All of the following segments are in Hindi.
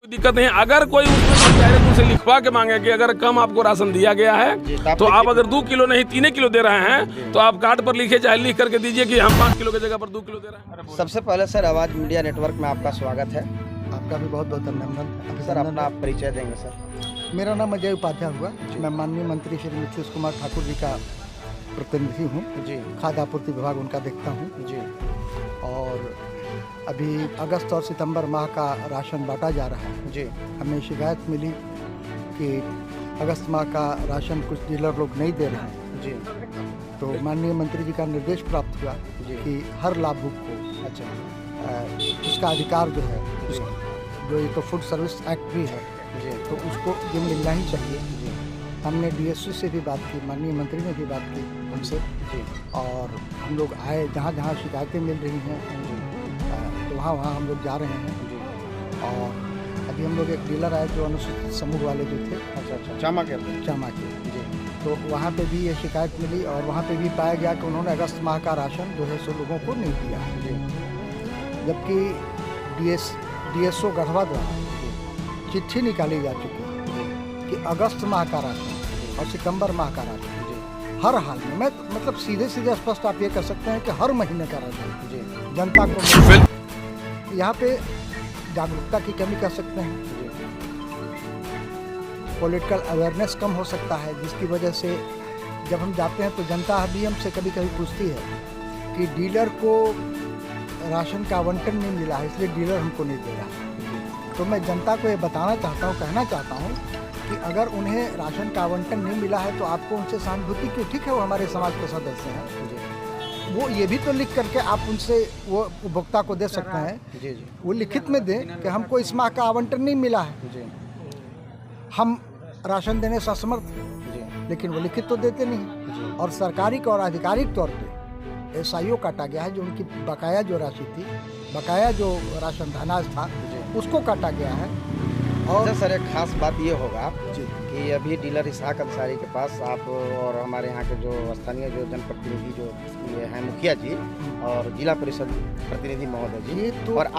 दिक्कत नहीं। अगर कोई उसमें डायरेक्ट उनसे लिखवा के मांगे कि अगर कम आपको राशन दिया गया है तो आप अगर 2 किलो नहीं 3 किलो दे रहे हैं तो आप कार्ड पर लिखे चाहे लिख करके दीजिए कि हम 5 किलो की जगह पर 2 किलो दे रहे हैं। सबसे पहले सर आवाज़ मीडिया नेटवर्क में आपका स्वागत है। आपका भी बहुत बहुत अभिनंदन। सर अपना आप परिचय देंगे सर। मेरा नाम अजय उपाध्याय हुआ। मैं माननीय मंत्री श्री नीतीश कुमार ठाकुर जी का प्रतिनिधि हूँ जी। खाद्य आपूर्ति विभाग उनका देखता हूँ जी। और अभी अगस्त और सितंबर माह का राशन बांटा जा रहा है जी। हमें शिकायत मिली कि अगस्त माह का राशन कुछ डीलर लोग नहीं दे रहे हैं जी। तो माननीय मंत्री जी का निर्देश प्राप्त हुआ जी। कि हर लाभुक को अच्छा उसका अधिकार जो है जी। जो ये तो फूड सर्विस एक्ट भी है जी। तो उसको ये मिलना ही चाहिए। जी। हमने डीएससी से भी बात की, माननीय मंत्री ने भी बात की हमसे जी। और हम लोग आए जहाँ जहाँ शिकायतें मिल रही हैं तो वहाँ हम लोग जा रहे हैं। जी। और अभी हम लोग एक डीलर आए जो अनुसूचित समूह वाले जो थे अच्छा चामा के चामा के जी। तो वहाँ पे भी ये शिकायत मिली और वहाँ पे भी पाया गया कि उन्होंने अगस्त माह का राशन जो है सो लोगों को नहीं दिया जी। जबकि डीएसओ गढ़वा द्वारा चिट्ठी निकाली जा चुकी है कि अगस्त माह का राशन और सितंबर माह का राशन हर हाल में मैं मतलब सीधे स्पष्ट आप ये कर सकते हैं कि हर महीने का राशन जी। जनता को यहाँ पे जागरूकता की कमी कर सकते हैं, पॉलिटिकल अवेयरनेस कम हो सकता है जिसकी वजह से जब हम जाते हैं तो जनता भी हमसे कभी कभी पूछती है कि डीलर को राशन का आवंटन नहीं मिला है इसलिए डीलर हमको नहीं दे रहा है। तो मैं जनता को ये बताना चाहता हूँ, कहना चाहता हूँ कि अगर उन्हें राशन का आवंटन नहीं मिला है तो आपको उनसे सहानुभूति क्यों, ठीक है वो हमारे समाज के सदस्य हैं, वो ये भी तो लिख करके आप उनसे वो उपभोक्ता को दे सकते हैं जी। जी। वो लिखित में दें कि हमको इस माह का आवंटन नहीं मिला है, जी। हम राशन देने से असमर्थ हैं, जी। लेकिन वो लिखित तो देते नहीं। और सरकारी और आधिकारिक तौर पे SIO काटा गया है, जो उनकी बकाया जो राशि थी, बकाया जो राशन अनाज था उसको काटा गया है। और सर एक खास बात ये होगा जी कि अभी डीलर इसहाक अंसारी के पास आप और हमारे यहाँ के जो स्थानीय जो जनप्रतिनिधि जो ये हैं मुखिया जी और जिला परिषद प्रतिनिधि महोदय जी ये तो और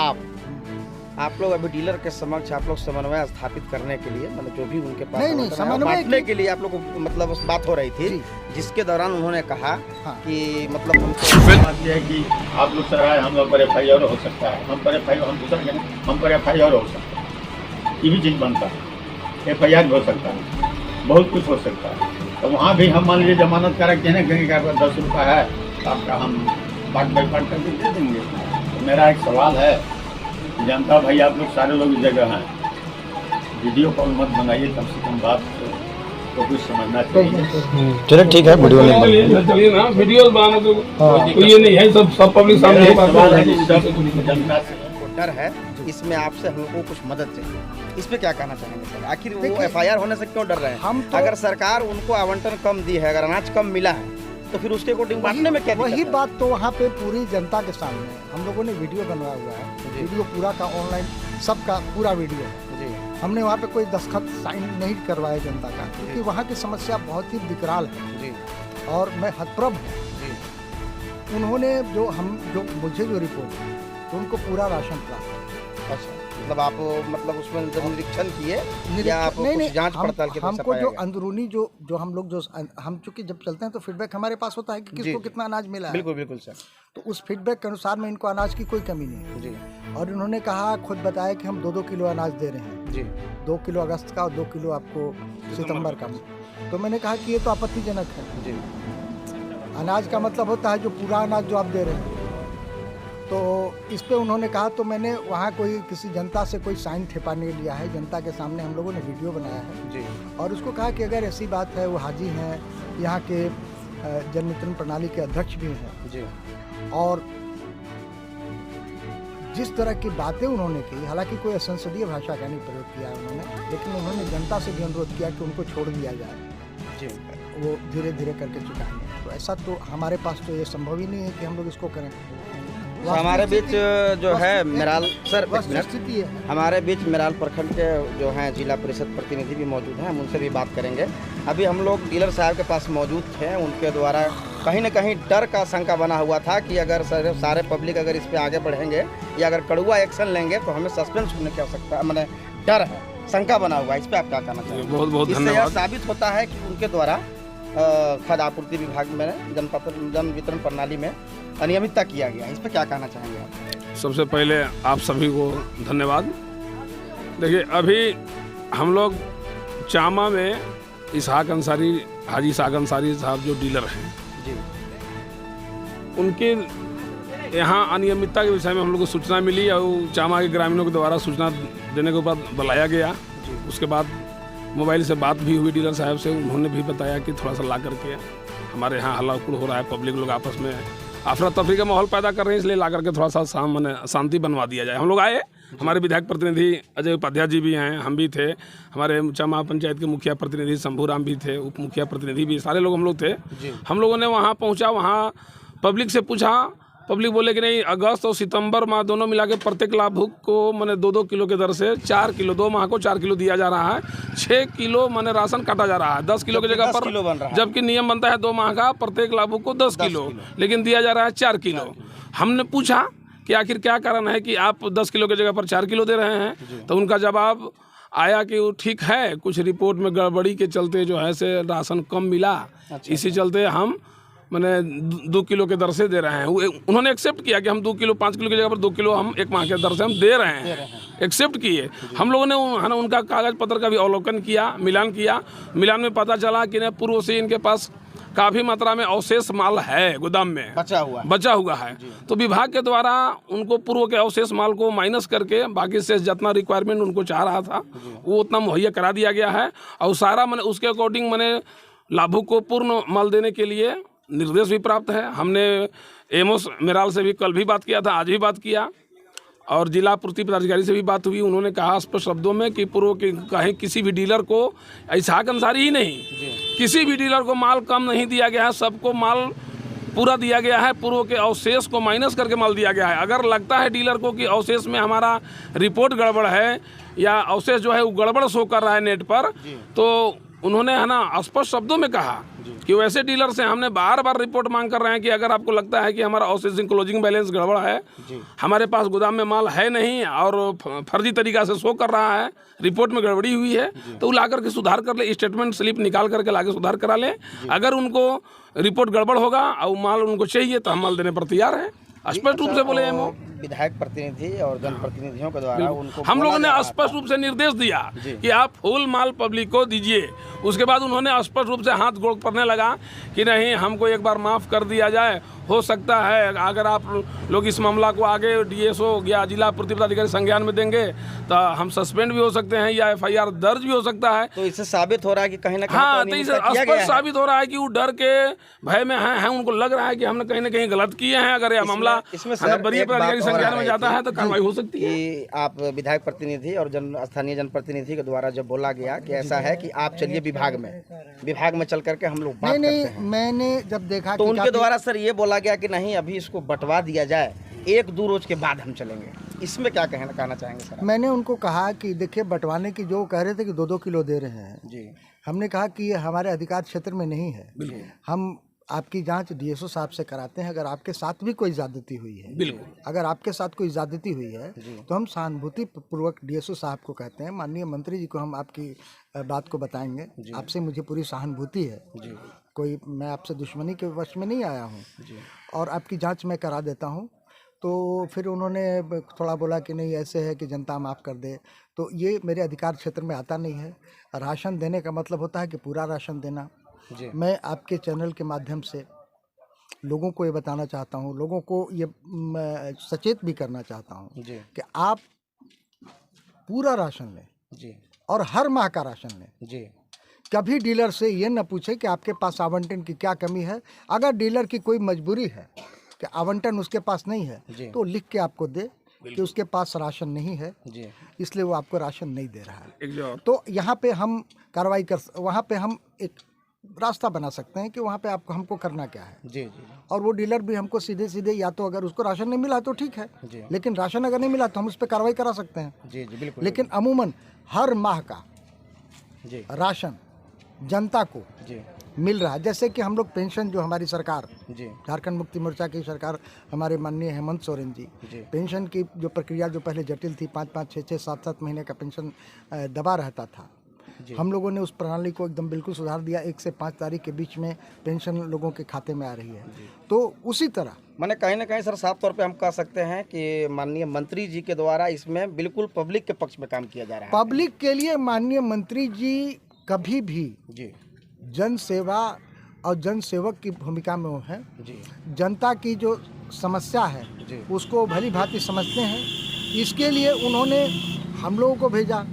आप लोग अभी डीलर के समक्ष आप लोग समन्वय स्थापित करने के लिए मतलब जो भी उनके पास नहीं, आवंटन है, समन्वय बांटने के लिए आप लोग को मतलब उस बात हो रही थी जी। जिसके दौरान उन्होंने कहा हाँ। कि मतलब हमको बात यह है कि आप लोग सर आए हम लोग पर FIR हो सकता है, हम पर FIR हम दूसरा कहें हम पर FIR हो सकता है, ये भी चीज़ बनता है, FIR भी हो सकता है, बहुत कुछ हो सकता है। तो वहाँ भी हम मान लीजिए जमानत करा के नहीं कहेंगे कि आपका 10 रुपये है तो आपका हम पार्ट बाई पार्ट करके दे देंगे। तो मेरा एक सवाल है जनता भाई आप लोग सारे लोग इस जगह हैं, वीडियो कॉल मत बनाइए, कम से कम बात तो कुछ समझना चाहिए। चलो ठीक है वीडियो चलिए ना वीडियो बनाना तो ये नहीं है सब पब्लिक सामने सवाल है कि सब जनता से को डर है, इसमें आपसे हम लोग को कुछ मदद चाहिए, इस पे क्या कहना चाहेंगे सर? आखिर वो देखिए, FIR होने से क्यों डर रहे हैं? हम तो अगर सरकार उनको आवंटन कम दी है, अगर अनाज कम मिला है तो फिर उसके अकॉर्डिंग बांटने में क्या दिक्कत वही है? बात तो वहाँ पे पूरी जनता के सामने है। हम लोगों ने वीडियो बनवाया हुआ है, वीडियो पूरा का ऑनलाइन सबका पूरा वीडियो है। जी। हमने वहाँ पे कोई दस्तखत साइन नहीं करवाया जनता का क्योंकि वहाँ की समस्या बहुत ही विकराल है जी। और मैं हतप्रभ हूँ। जी। उन्होंने जो मुझे जो रिपोर्ट दी तो उनको पूरा राशन प्राप्त अच्छा मतलब आप मतलब उसमें जब निरीक्षण किए है। या आप नहीं, कुछ जांच पड़ताल के हमको जो अंदरूनी जो हम लोग जो हम चूंकि जब चलते हैं तो फीडबैक हमारे पास होता है कि किसको कितना अनाज मिला है। बिल्कुल बिल्कुल सर। तो उस फीडबैक के अनुसार में इनको अनाज की कोई कमी नहीं है। जी। और इन्होंने कहा खुद बताया कि हम 2-2 किलो अनाज दे रहे हैं, जी। 2 किलो अगस्त का और 2 किलो आपको सितंबर का। तो मैंने कहा कि ये तो आपत्तिजनक है। जी। अनाज का मतलब होता है जो पूरा अनाज जो आप दे रहे हैं। तो इस पे उन्होंने कहा तो मैंने वहाँ कोई किसी जनता से कोई साइन ठेपा नहीं लिया है, जनता के सामने हम लोगों ने वीडियो बनाया है जी। और उसको कहा कि अगर ऐसी बात है, वो हाजी हैं, यहाँ के जन वितरण प्रणाली के अध्यक्ष भी हैं जी। और जिस तरह की बातें उन्होंने की, हालांकि कोई असंसदीय भाषा का नहीं प्रयोग किया उन्होंने, लेकिन उन्होंने जनता से भी अनुरोध किया कि उनको छोड़ दिया जाए, जी। वो धीरे धीरे करके चुकाएंगे। तो ऐसा तो हमारे पास तो ये संभव ही नहीं है कि हम लोग इसको करें। तो हमारे बीच जो है मेराल सर एक मिनट, स्थिति है हमारे बीच मेराल प्रखंड के जो हैं जिला परिषद प्रतिनिधि भी मौजूद हैं, हम उनसे भी बात करेंगे। अभी हम लोग डीलर साहब के पास मौजूद थे, उनके द्वारा कहीं ना कहीं डर का आशंका बना हुआ था कि अगर सारे पब्लिक अगर इस पे आगे बढ़ेंगे या अगर कड़वा एक्शन लेंगे तो हमें सस्पेंस होने की आवश्यकता, मैंने डर है, शंका बना हुआ है, इस पे आप क्या कहना चाहेंगे? बहुत बहुत इससे यह धन्यवाद। साबित होता है कि उनके द्वारा खाद्य आपूर्ति विभाग में जन वितरण प्रणाली में अनियमितता किया गया, इस पे क्या कहना चाहेंगे आप? सबसे पहले आप सभी को धन्यवाद। देखिए, अभी हम लोग चामा में इसहाक अंसारी, हाजी इसहाक अंसारी साहब जो डीलर हैं, जी उनके यहाँ अनियमितता के विषय में हम लोग को सूचना मिली और चामा के ग्रामीणों के द्वारा सूचना देने के बाद बुलाया गया। उसके बाद मोबाइल से बात भी हुई डीलर साहब से, उन्होंने भी बताया कि थोड़ा सा ला करके हमारे यहाँ हल्ला गुल हो रहा है, पब्लिक लोग आपस में अफरा तफरी का माहौल पैदा कर रहे हैं, इसलिए ला करके थोड़ा सा शांति बनवा दिया जाए। हम लोग आए, हमारे विधायक प्रतिनिधि अजय उपाध्याय जी भी हैं, हम भी थे, हमारे चामा पंचायत के मुखिया प्रतिनिधि शंभू राम भी थे, उप मुखिया प्रतिनिधि भी, सारे लोग हम लोग थे। हम लोगों ने वहाँ पहुँचा, वहाँ पब्लिक से पूछा, पब्लिक बोले कि नहीं, अगस्त और सितंबर माह दोनों मिला के प्रत्येक लाभुक को मैंने 2-2 किलो के दर से 4 किलो, 2 माह को 4 किलो दिया जा रहा है। 6 किलो मैंने राशन काटा जा रहा है 10 किलो की जगह पर, जबकि नियम बनता है 2 माह का प्रत्येक लाभुक को 10 किलो, लेकिन दिया जा रहा है 4 किलो। हमने पूछा कि आखिर क्या कारण है कि आप 10 किलो की जगह पर 4 किलो दे रहे हैं, तो उनका जवाब आया कि वो ठीक है, कुछ रिपोर्ट में गड़बड़ी के चलते जो है से राशन कम मिला, इसी चलते हम मैंने 2 किलो के दर से दे रहे हैं। उन्होंने एक्सेप्ट किया कि हम 2 किलो 5 किलो की जगह पर 2 किलो हम 1 माह के दर से हम दे रहे हैं, एक्सेप्ट किए। हम लोगों ने उनका कागज पत्र का भी अवलोकन किया, मिलान किया। मिलान में पता चला कि न पूर्व से इनके पास काफ़ी मात्रा में अवशेष माल है, गोदाम में बचा हुआ है। तो विभाग के द्वारा उनको पूर्व के अवशेष माल को माइनस करके बाकी से जितना रिक्वायरमेंट उनको चाह रहा था वो उतना मुहैया करा दिया गया है। और सारा मैंने उसके अकॉर्डिंग मैंने लाभुक को पूर्ण माल देने के लिए निर्देश भी प्राप्त है। हमने एमओस मेराल से भी कल भी बात किया था, आज भी बात किया, और जिला पूर्ति पदाधिकारी से भी बात हुई। उन्होंने कहा स्पष्ट शब्दों में कि पूर्व के कहीं किसी भी डीलर को, इसहाक अंसारी ही नहीं, किसी भी डीलर को माल कम नहीं दिया गया है, सबको माल पूरा दिया गया है। पूर्व के अवशेष को माइनस करके माल दिया गया है। अगर लगता है डीलर को कि अवशेष में हमारा रिपोर्ट गड़बड़ है या अवशेष जो है वो गड़बड़ शो कर रहा है नेट पर, तो उन्होंने है ना स्पष्ट शब्दों में कहा कि वैसे डीलर से हमने बार बार रिपोर्ट मांग कर रहे हैं कि अगर आपको लगता है कि हमारा अवशेष क्लोजिंग बैलेंस गड़बड़ है, हमारे पास गोदाम में माल है नहीं और फर्जी तरीका से शो कर रहा है, रिपोर्ट में गड़बड़ी हुई है, तो वो ला करके सुधार कर ले, स्टेटमेंट स्लिप निकाल करके लाके सुधार करा ले। अगर उनको रिपोर्ट गड़बड़ होगा और माल उनको चाहिए तो हम माल देने पर तैयार हैं, स्पष्ट रूप से बोले एमओ। विधायक प्रतिनिधि और जनप्रतिनिधियों के द्वारा उनको हम लोगों ने स्पष्ट रूप से निर्देश दिया कि आप फुल माल पब्लिक को दीजिए। उसके बाद उन्होंने स्पष्ट रूप से हाथ गोड़ करने लगा कि नहीं, हमको एक बार माफ़ कर दिया जाए, हो सकता है अगर आप लोग इस मामला को आगे डीएसओ या जिला पूर्ति पदाधिकारी संज्ञान में देंगे तो हम सस्पेंड भी हो सकते हैं या एफआईआर दर्ज भी हो सकता है। तो इससे साबित हो रहा है कि कहीं ना कहीं हाँ, तो इससे स्पष्ट साबित हो रहा है कि वो डर के भय में हैं, उनको लग रहा है कि हमने कहीं ना कहीं गलत किए हैं। अगर यह मामला वरीय पदाधिकारी संज्ञान में जाता है तो कार्रवाई हो सकती है। कि आप विधायक प्रतिनिधि और स्थानीय जनप्रतिनिधि के द्वारा जब बोला गया कि ऐसा है कि आप चलिए विभाग में चल करके हम लोग बात करते हैं, मैंने जब देखा तो उनके द्वारा सर ये बोला गया कि नहीं, अभी इसको बंटवा दिया जाए, 1-2 रोज के बाद हम चलेंगे। इसमें क्या कहना चाहेंगे सर? मैंने उनको कहा कि देखिए, बंटवाने की जो कह रहे थे कि 2-2 किलो दे रहे हैं जी, हमने कहा कि ये हमारे अधिकार क्षेत्र में नहीं है। हम आपकी जांच डीएसओ साहब से कराते हैं। अगर आपके साथ भी कोई ज्यादती हुई है, बिल्कुल, अगर आपके साथ कोई ज्यादती हुई है तो हम सहानुभूति पूर्वक डीएसओ साहब को कहते हैं, माननीय मंत्री जी को हम आपकी बात को बताएंगे, आपसे मुझे पूरी सहानुभूति है, कोई मैं आपसे दुश्मनी के वश में नहीं आया हूँ, और आपकी जांच मैं करा देता हूँ। तो फिर उन्होंने थोड़ा बोला कि नहीं, ऐसे है कि जनता माफ़ कर दे, तो ये मेरे अधिकार क्षेत्र में आता नहीं है। राशन देने का मतलब होता है कि पूरा राशन देना। मैं आपके चैनल के माध्यम से लोगों को ये बताना चाहता हूँ, लोगों को ये सचेत भी करना चाहता हूँ कि आप पूरा राशन लें और हर माह का राशन लें। कभी डीलर से ये न पूछे कि आपके पास आवंटन की क्या कमी है। अगर डीलर की कोई मजबूरी है कि आवंटन उसके पास नहीं है तो लिख के आपको दे कि उसके पास राशन नहीं है, इसलिए वो आपको राशन नहीं दे रहा है। तो यहाँ पे हम कार्रवाई वहाँ पे हम एक रास्ता बना सकते हैं कि वहाँ पे आपको हमको करना क्या है। और वो डीलर भी हमको सीधे सीधे, या तो अगर उसको राशन नहीं मिला तो ठीक है, लेकिन राशन अगर नहीं मिला तो हम उस पर कार्रवाई करा सकते हैं। बिल्कुल। लेकिन अमूमन हर माह का राशन जनता को मिल रहा है। जैसे कि हम लोग पेंशन जो हमारी सरकार जी झारखंड मुक्ति मोर्चा की सरकार, हमारे माननीय हेमंत सोरेन जी, जी पेंशन की जो प्रक्रिया जो पहले जटिल थी, 5-5, 6-6, 7-7 महीने का पेंशन दबा रहता था, जी हम लोगों ने उस प्रणाली को एकदम बिल्कुल सुधार दिया। 1 से 5 तारीख के बीच में पेंशन लोगों के खाते में आ रही है। तो उसी तरह मैंने कहीं ना कहीं सर साफ तौर पे हम कह सकते हैं कि माननीय मंत्री जी के द्वारा इसमें बिल्कुल पब्लिक के पक्ष में काम किया जा रहा है। पब्लिक के लिए माननीय मंत्री जी कभी भी जी जन सेवा और जन सेवक की भूमिका में वो हैं। जी जनता की जो समस्या है जी उसको भली भांति समझते हैं। इसके लिए उन्होंने हम लोगों को भेजा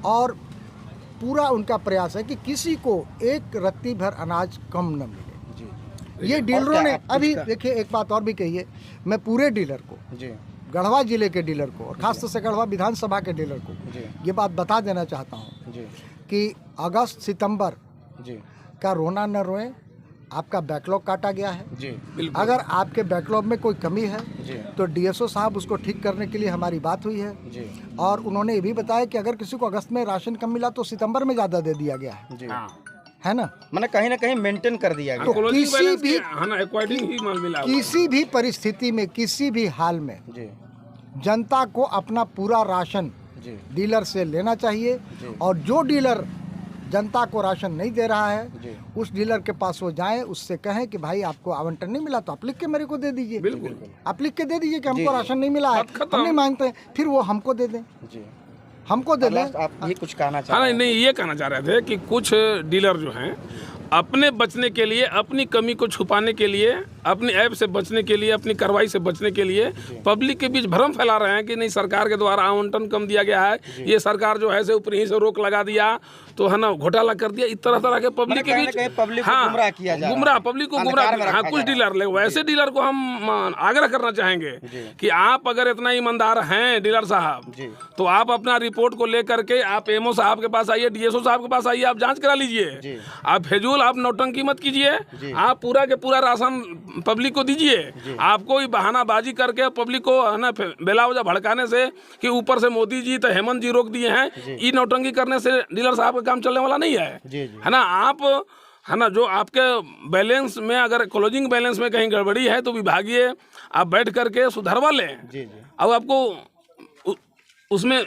और पूरा उनका प्रयास है कि किसी को एक रत्ती भर अनाज कम न मिले। जी ये और डीलरों क्या ने आप अभी कुछ देखिए, एक बात और भी कही है, मैं पूरे डीलर को, जी गढ़वा जिले के डीलर को और खासतौर से गढ़वा विधानसभा के डीलर को जी ये बात बता देना चाहता हूँ जी कि अगस्त सितंबर जी का रोना न रोए, आपका बैकलॉग काटा गया है। जी बिल्कुल। अगर आपके बैकलॉग में कोई कमी है जी तो डीएसओ साहब उसको ठीक करने के लिए हमारी बात हुई है। जी और उन्होंने ये भी बताया कि अगर किसी को अगस्त में राशन कम मिला तो सितंबर में ज़्यादा दे दिया गया है। जी है ना? मैंने कहीं ना कहीं मेंटेन कर दिया गया। तो क्लोजिंग किसी बैलेंस भी- के, हाँ ना, अकॉर्डिंग ही माल मिला हुआ है। किसी भी परिस्थिति में, किसी भी हाल में जी जनता को अपना पूरा राशन जी डीलर से लेना चाहिए। जी। और जो डीलर जनता को राशन नहीं दे रहा है जी उस डीलर के पास वो जाएं, उससे कहें कि भाई आपको आवंटन नहीं मिला तो आप लिख के मेरे को दे दीजिए। बिल्कुल। आप लिख के दे दीजिए कि जी, हमको जी। राशन नहीं मिला है, बात खत्म। हम नहीं मांगते हैं, फिर वो हमको दे दें, जी हमको दे दें। लास्ट आप ये कुछ कहना हाँ चाह रहे नहीं हैं? नहीं, ये कहना चाह रहे थे कि कुछ डीलर जो हैं अपने बचने के लिए, अपनी कमी को छुपाने के लिए, अपनी ऐप से बचने के लिए, अपनी कार्रवाई से बचने के लिए पब्लिक के बीच भ्रम फैला रहे हैं कि नहीं सरकार के द्वारा आवंटन कम दिया गया है, ये सरकार जो है से ऊपर ही से रोक लगा दिया तो है ना, घोटाला कर दिया। इस तरह तरह के पब्लिक के कहीं ना बीच कहीं पब्लिक को गुमराह किया जा रहा है। गुमराह, पब्लिक को गुमराह। अंधकार में हाँ, रखा कुछ जा रहा डीलर ले, वैसे डीलर को हम आग्रह करना चाहेंगे कि आप अगर इतना ईमानदार हैं डीलर साहब, जी तो आप अपना रिपोर्ट को लेकर के आप एमओ साहब के पास आइए, डीएसओ साहब के पास आइए, आप जांच करा जी। लीजिए। आप फिजूल, आप नौटंकी मत कीजिए, जी। आप पूरा के पूरा राशन पब्लिक को दीजिए। आपको ही बहानाबाजी करके पब्लिक को है ना बेला वजह भड़काने से कि ऊपर से मोदी जी तो हेमंत जी रोक दिए हैं, ये नौटंकी करने से डीलर साहब का काम चलने वाला नहीं है। जी जी है ना, आप है ना, जो आपके बैलेंस में अगर क्लोजिंग बैलेंस में कहीं गड़बड़ी है तो विभागीय आप बैठ करके सुधरवा लें। जी जी अब आपको उसमें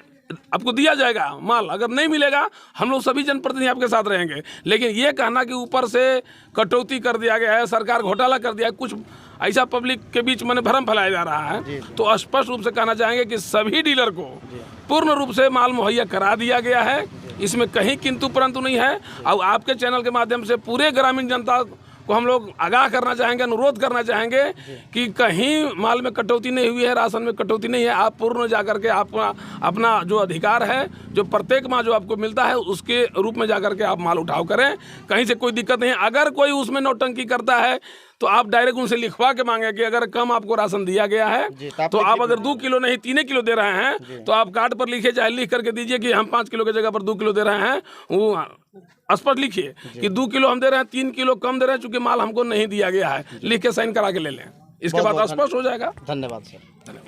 आपको दिया जाएगा माल, अगर नहीं मिलेगा हम लोग सभी जनप्रतिनिधि आपके साथ रहेंगे। लेकिन ये कहना कि ऊपर से कटौती कर दिया गया है, सरकार घोटाला कर दिया है, कुछ ऐसा पब्लिक के बीच में भ्रम फैलाया जा रहा है, तो स्पष्ट रूप से कहना चाहेंगे कि सभी डीलर को पूर्ण रूप से माल मुहैया करा दिया गया है, इसमें कहीं किंतु परंतु नहीं है। और आपके चैनल के माध्यम से पूरे ग्रामीण जनता को हम लोग आगाह करना चाहेंगे, अनुरोध करना चाहेंगे कि कहीं माल में कटौती नहीं हुई है, राशन में कटौती नहीं है। आप पूर्ण जाकर के अपना जो अधिकार है, जो प्रत्येक माह जो आपको मिलता है, उसके रूप में जाकर के आप माल उठाव करें, कहीं से कोई दिक्कत नहीं है। अगर कोई उसमें नौटंकी करता है तो आप डायरेक्ट उनसे लिखवा के मांगे कि अगर कम आपको राशन दिया गया है तो आप अगर 2 किलो नहीं 3 किलो दे रहे हैं तो आप कार्ड पर लिखिए, चाहे लिख करके दीजिए कि हम 5 किलो की जगह पर 2 किलो दे रहे हैं। वो स्पष्ट लिखिए कि 2 किलो हम दे रहे हैं, 3 किलो कम दे रहे हैं, चूंकि माल हमको नहीं दिया गया है, लिख के साइन करा के ले लें। इसके बाद स्पष्ट हो जाएगा। धन्यवाद सर।